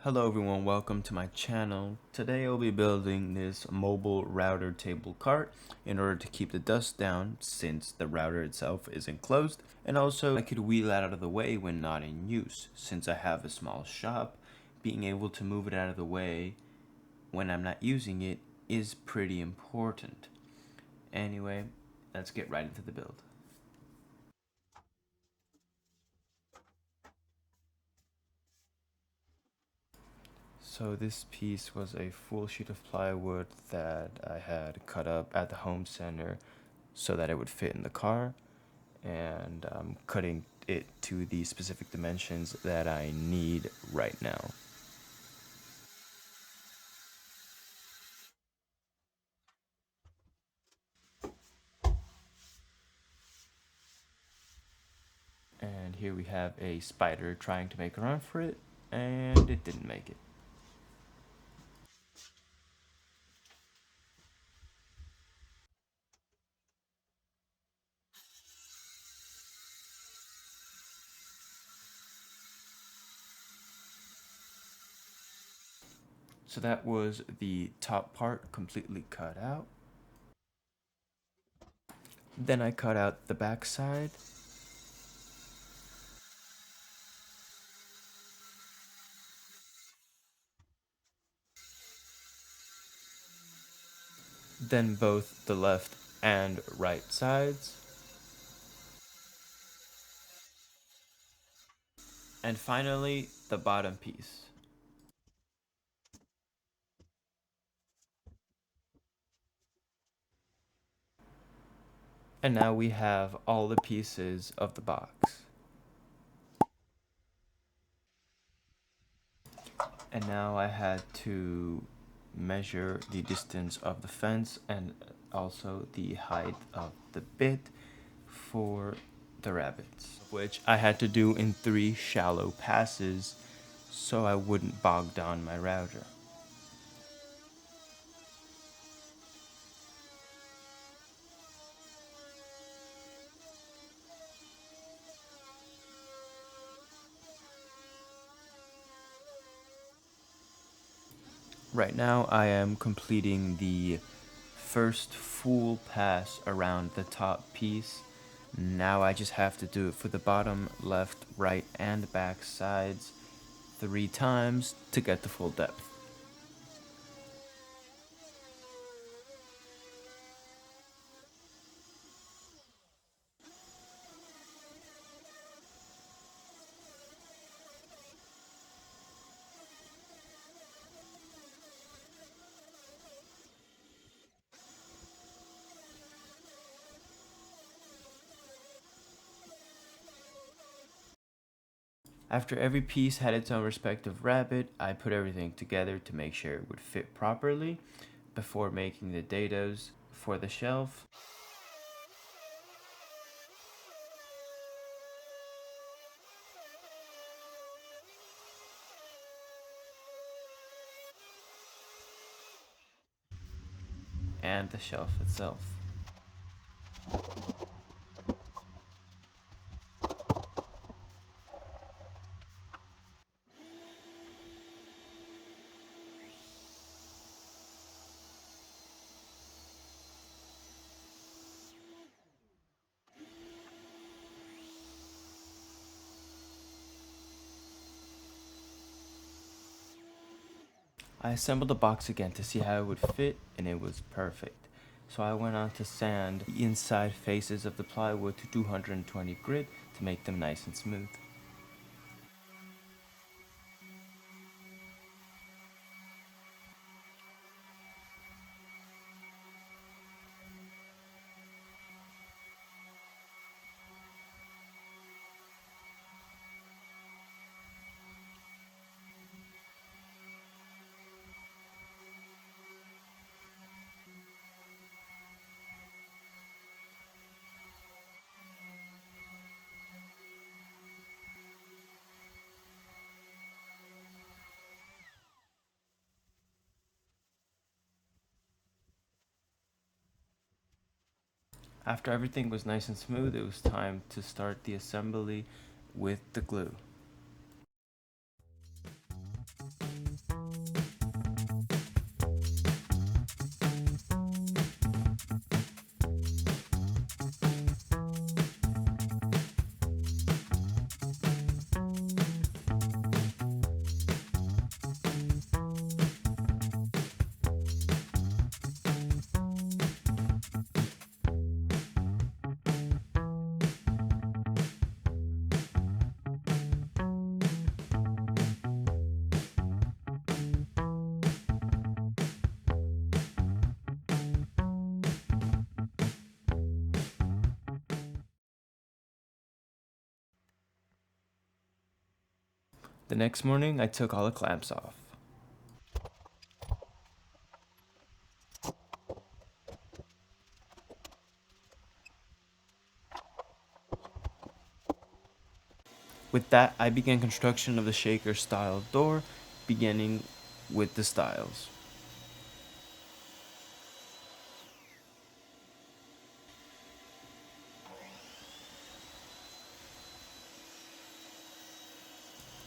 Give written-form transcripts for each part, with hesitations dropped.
Hello everyone, welcome to my channel. Today I'll be building this mobile router table cart in order to keep the dust down since the router itself is enclosed, and also I could wheel it out of the way when not in use. Since I have a small shop, being able to move it out of the way when I'm not using it is pretty important. Anyway, let's get right into the build. So this piece was a full sheet of plywood that I had cut up at the home center so that it would fit in the car, and I'm cutting it to the specific dimensions that I need right now. And here we have a spider trying to make a run for it, and it didn't make it. So that was the top part completely cut out. Then I cut out the back side. Then both the left and right sides. And finally, the bottom piece. And now we have all the pieces of the box. And now I had to measure the distance of the fence and also the height of the bit for the rabbits, which I had to do in 3 shallow passes so I wouldn't bog down my router. Right now I am completing the first full pass around the top piece. Now I just have to do it for the bottom, left, right, and back sides 3 times to get the full depth. After every piece had its own respective rabbit, I put everything together to make sure it would fit properly before making the dados for the shelf. And the shelf itself. I assembled the box again to see how it would fit, and it was perfect. So I went on to sand the inside faces of the plywood to 220 grit to make them nice and smooth. After everything was nice and smooth, it was time to start the assembly with the glue. The next morning, I took all the clamps off. With that, I began construction of the shaker style door, beginning with the stiles.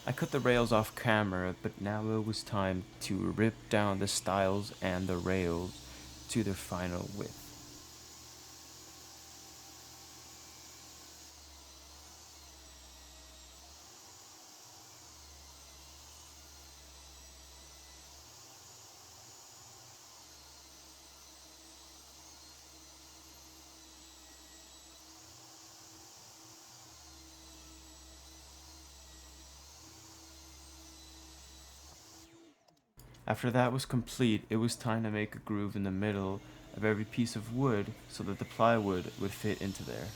I cut the rails off camera, but now it was time to rip down the stiles and the rails to their final width. After that was complete, it was time to make a groove in the middle of every piece of wood so that the plywood would fit into there.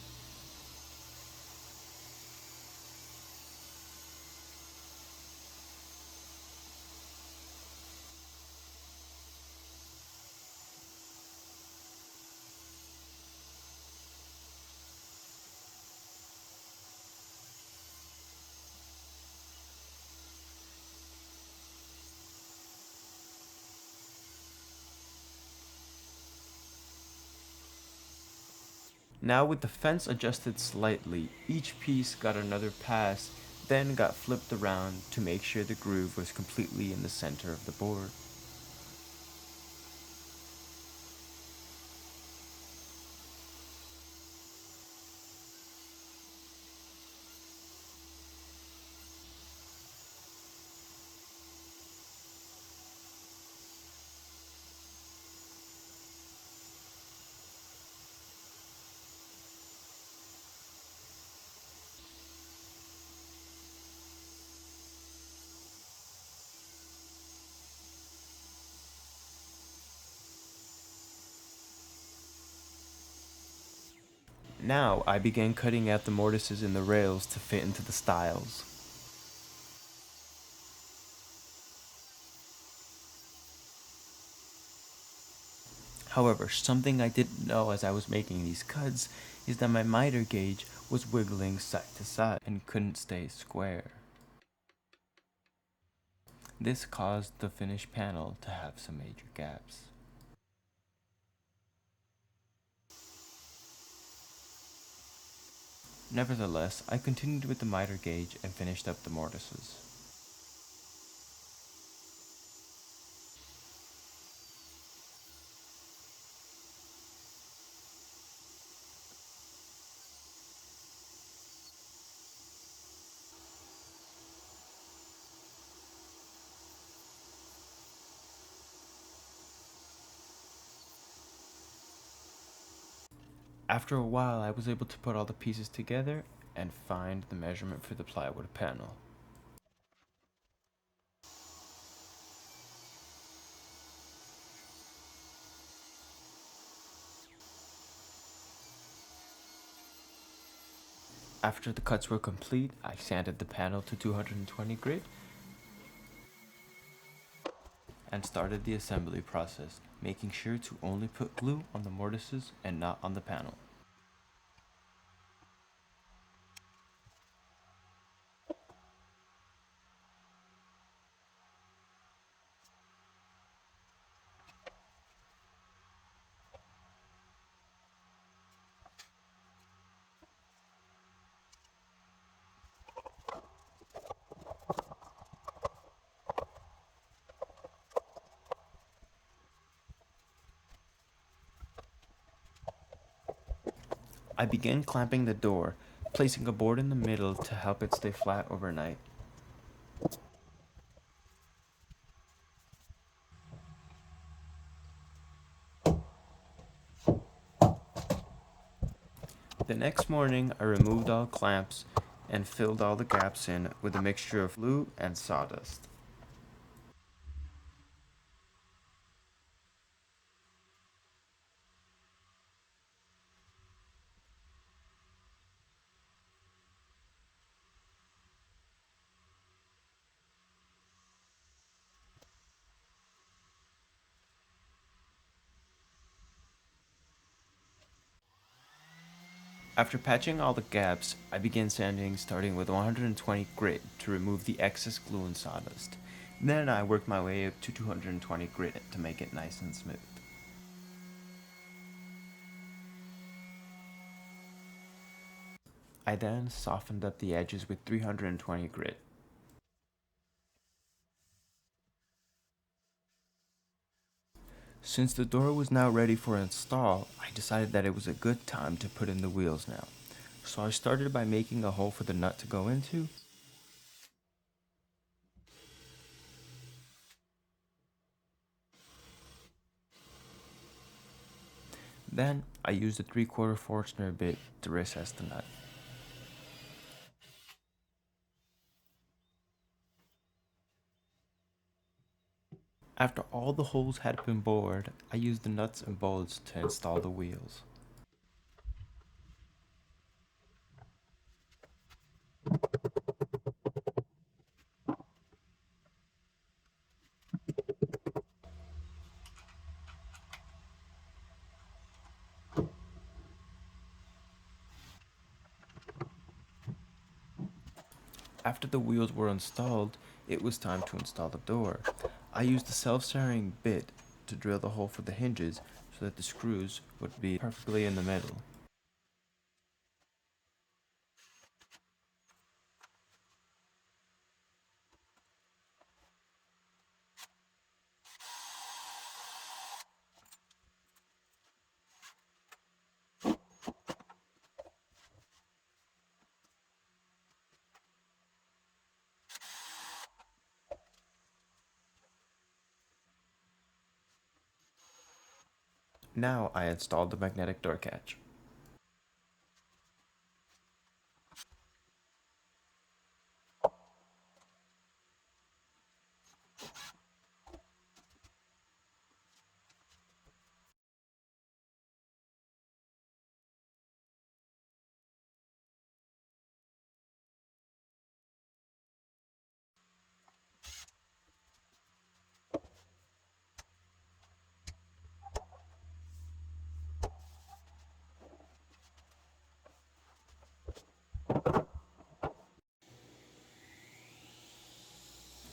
Now with the fence adjusted slightly, each piece got another pass, then got flipped around to make sure the groove was completely in the center of the board. Now I began cutting out the mortises in the rails to fit into the stiles. However, something I didn't know as I was making these cuts is that my miter gauge was wiggling side to side and couldn't stay square. This caused the finished panel to have some major gaps. Nevertheless, I continued with the miter gauge and finished up the mortises. After a while, I was able to put all the pieces together and find the measurement for the plywood panel. After the cuts were complete, I sanded the panel to 220 grit and started the assembly process, making sure to only put glue on the mortises and not on the panel. I began clamping the door, placing a board in the middle to help it stay flat overnight. The next morning, I removed all clamps and filled all the gaps in with a mixture of glue and sawdust. After patching all the gaps, I began sanding starting with 120 grit to remove the excess glue and sawdust. Then I worked my way up to 220 grit to make it nice and smooth. I then softened up the edges with 320 grit. Since the door was now ready for install, I decided that it was a good time to put in the wheels now. So I started by making a hole for the nut to go into. Then I used a 3/4 Forstner bit to recess the nut. After all the holes had been bored, I used the nuts and bolts to install the wheels. After the wheels were installed, it was time to install the door. I used the self-centering bit to drill the hole for the hinges so that the screws would be perfectly in the middle. Now I installed the magnetic door catch.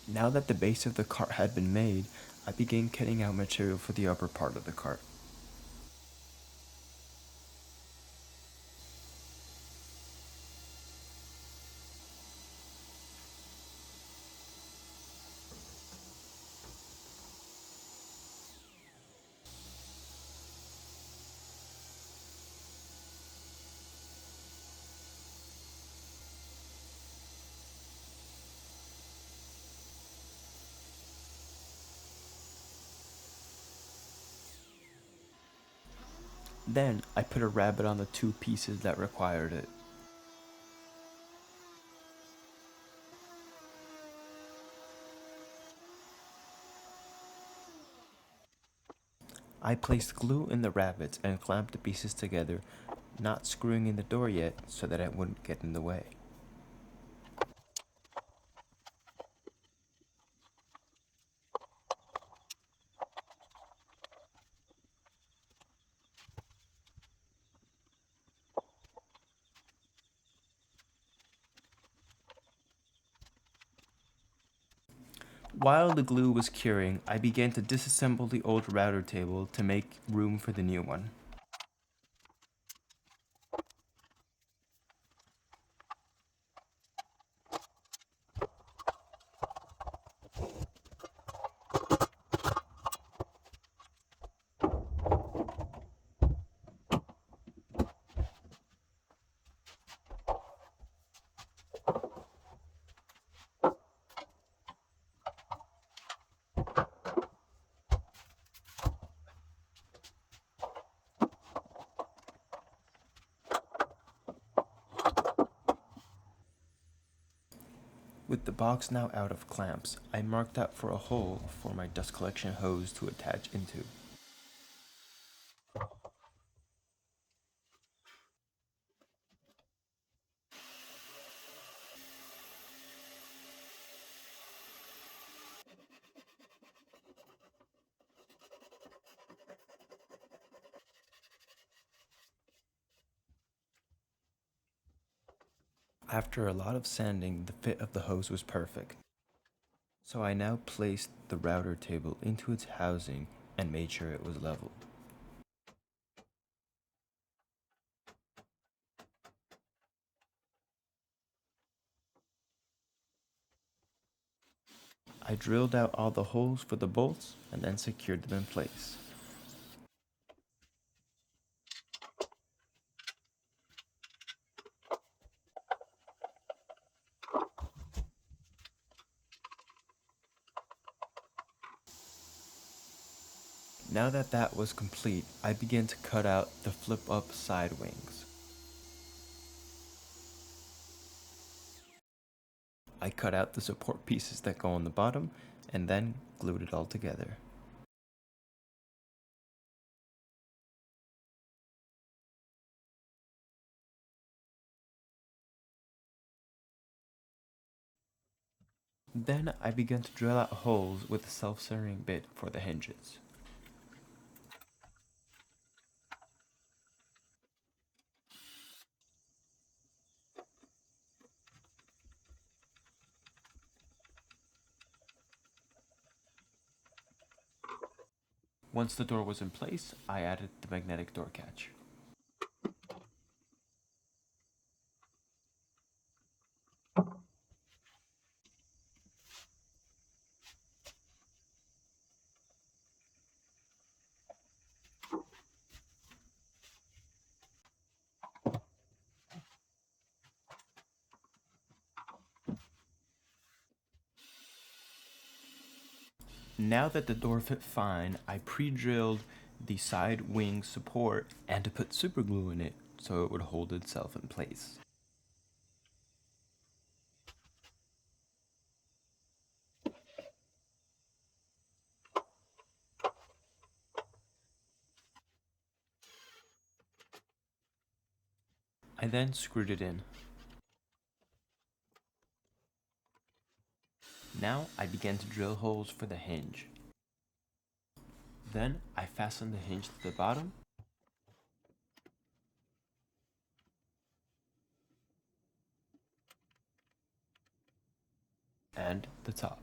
Now that the base of the cart had been made, I began cutting out material for the upper part of the cart. Then I put a rabbet on the two pieces that required it. I placed glue in the rabbets and clamped the pieces together, not screwing in the door yet so that it wouldn't get in the way. While the glue was curing, I began to disassemble the old router table to make room for the new one. With the box now out of clamps, I marked out for a hole for my dust collection hose to attach into. After a lot of sanding, the fit of the hose was perfect. So I now placed the router table into its housing and made sure it was leveled. I drilled out all the holes for the bolts and then secured them in place. Now that that was complete, I began to cut out the flip-up side wings. I cut out the support pieces that go on the bottom and then glued it all together. Then I began to drill out holes with a self-centering bit for the hinges. Once the door was in place, I added the magnetic door catch. Now that the door fit fine, I pre-drilled the side wing support and to put super glue in it so it would hold itself in place. I then screwed it in. Now I began to drill holes for the hinge. Then I fastened the hinge to the bottom and the top.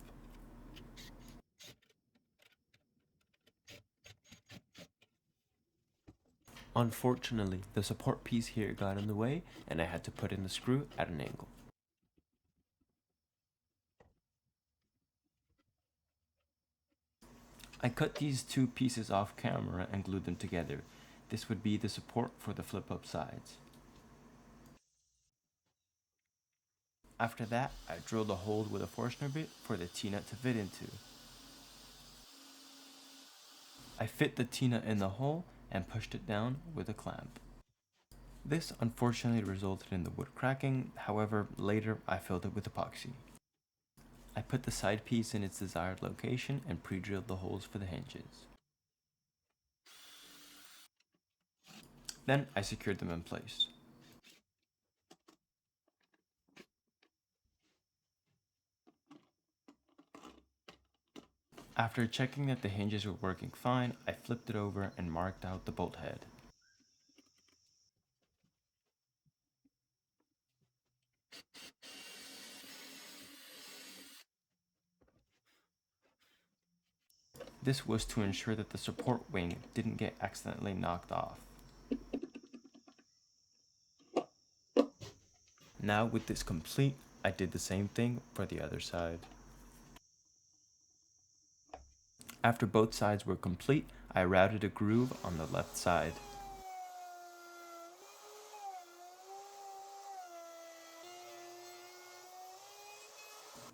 Unfortunately, the support piece here got in the way and I had to put in the screw at an angle. I cut these two pieces off camera and glued them together. This would be the support for the flip-up sides. After that, I drilled a hole with a Forstner bit for the T-nut to fit into. I fit the T-nut in the hole and pushed it down with a clamp. This unfortunately resulted in the wood cracking, however, later I filled it with epoxy. I put the side piece in its desired location and pre-drilled the holes for the hinges. Then I secured them in place. After checking that the hinges were working fine, I flipped it over and marked out the bolt head. This was to ensure that the support wing didn't get accidentally knocked off. Now with this complete, I did the same thing for the other side. After both sides were complete, I routed a groove on the left side.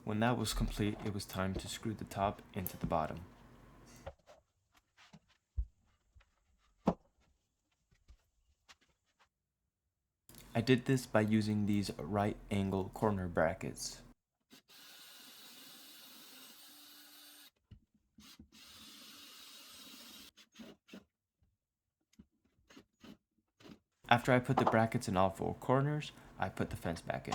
When that was complete, it was time to screw the top into the bottom. I did this by using these right angle corner brackets. After I put the brackets in all four corners, I put the fence back in.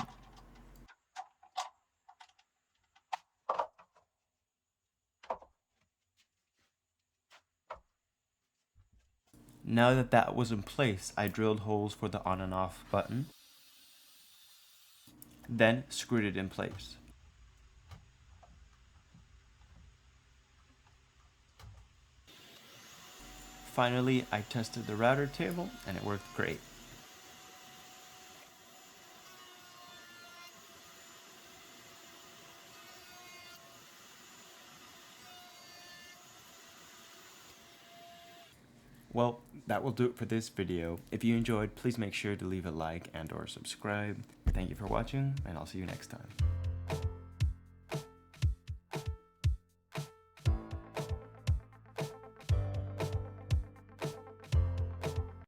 Now that that was in place, I drilled holes for the on and off button then screwed it in place. Finally, I tested the router table and it worked great. Well, that will do it for this video. If you enjoyed, please make sure to leave a like and or subscribe. Thank you for watching, and I'll see you next time.